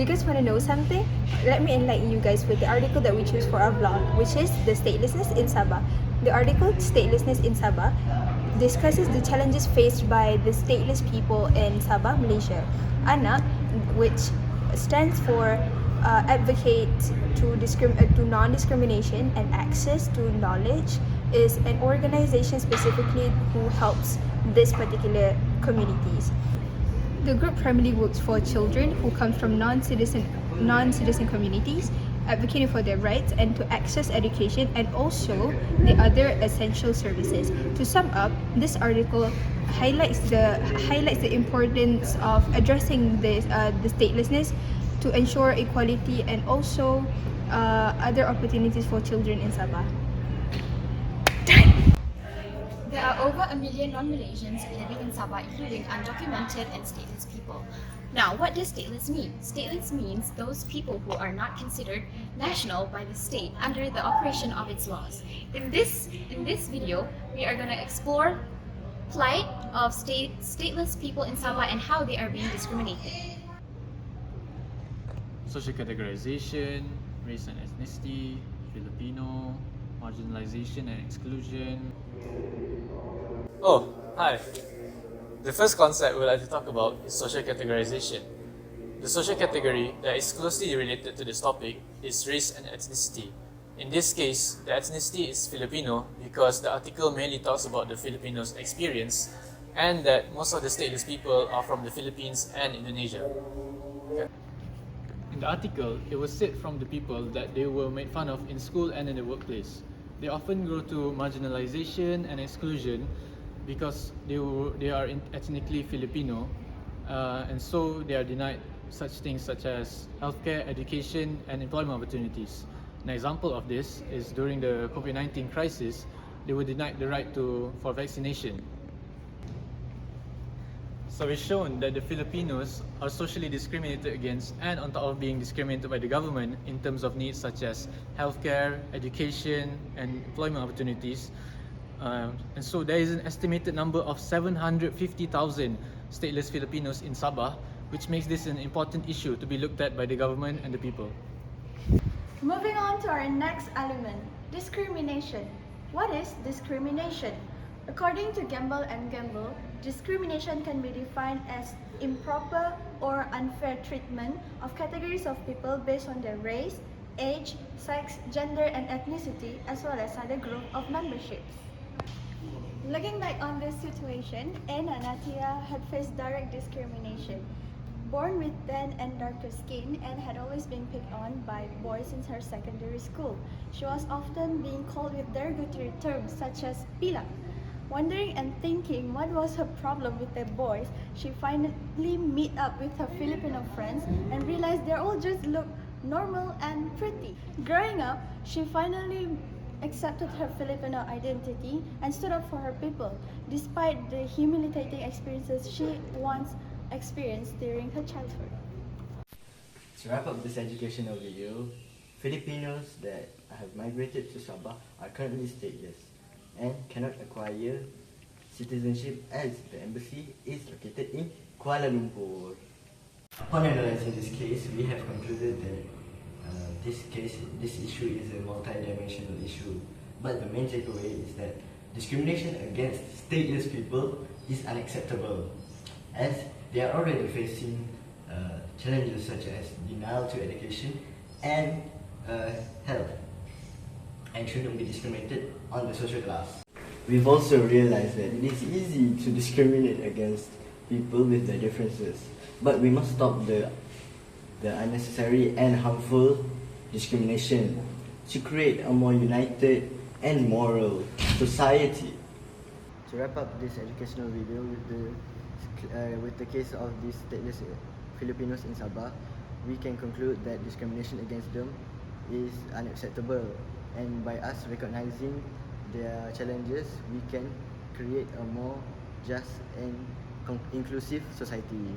you guys want to know something? Let me enlighten you guys with the article that we choose for our vlog, which is the Statelessness in Sabah. The article Statelessness in Sabah discusses the challenges faced by the stateless people in Sabah, Malaysia. ANAK, which stands for advocate to non-discrimination and access to knowledge, is an organization specifically who helps this particular communities. The group primarily works for children who come from non-citizen communities, advocating for their rights and to access education and also the other essential services. To sum up, this article highlights the importance of addressing the statelessness to ensure equality and also other opportunities for children in Sabah. There are over 1 million non-Malaysians living in Sabah, including undocumented and stateless people. Now, what does stateless mean? Stateless means those people who are not considered national by the state under the operation of its laws. In this video, we are going to explore plight of stateless people in Sabah and how they are being discriminated. Social categorization, race and ethnicity, Filipino, marginalization and exclusion. Oh, hi. The first concept we'd like to talk about is social categorization. The social category that is closely related to this topic is race and ethnicity. In this case, the ethnicity is Filipino because the article mainly talks about the Filipinos' experience and that most of the stateless people are from the Philippines and Indonesia. In the article, it was said from the people that they were made fun of in school and in the workplace. They often go to marginalization and exclusion because they are ethnically Filipino, and so they are denied such things such as healthcare, education, and employment opportunities. An example of this is during the COVID-19 crisis, they were denied the right for vaccination. So it's shown that the Filipinos are socially discriminated against and on top of being discriminated by the government in terms of needs such as healthcare, education, and employment opportunities. And so there is an estimated number of 750,000 stateless Filipinos in Sabah, which makes this an important issue to be looked at by the government and the people. Moving on to our next element, discrimination. What is discrimination? According to Gamble and Gamble, discrimination can be defined as improper or unfair treatment of categories of people based on their race, age, sex, gender, and ethnicity, as well as other group of memberships. Looking back on this situation, Anna Natia had faced direct discrimination. Born with tan and darker skin, Anne had always been picked on by boys since her secondary school. She was often being called with derogatory terms such as pilak. Wondering and thinking what was her problem with the boys, she finally met up with her Filipino friends and realized they all just look normal and pretty. Growing up, she finally accepted her Filipino identity and stood up for her people, despite the humiliating experiences she once experienced during her childhood. To wrap up this educational video, Filipinos that have migrated to Sabah are currently stateless and cannot acquire citizenship as the embassy is located in Kuala Lumpur. Upon analyzing this case, we have concluded that this issue is a multi-dimensional issue, but the main takeaway is that discrimination against stateless people is unacceptable, as they are already facing challenges such as denial to education and health, and shouldn't be discriminated on the social class. We've also realized that it is easy to discriminate against people with their differences, but we must stop the unnecessary and harmful discrimination to create a more united and moral society. To wrap up this educational video with the case of these stateless Filipinos in Sabah, we can conclude that discrimination against them is unacceptable, and by us recognizing their challenges, we can create a more just and inclusive society.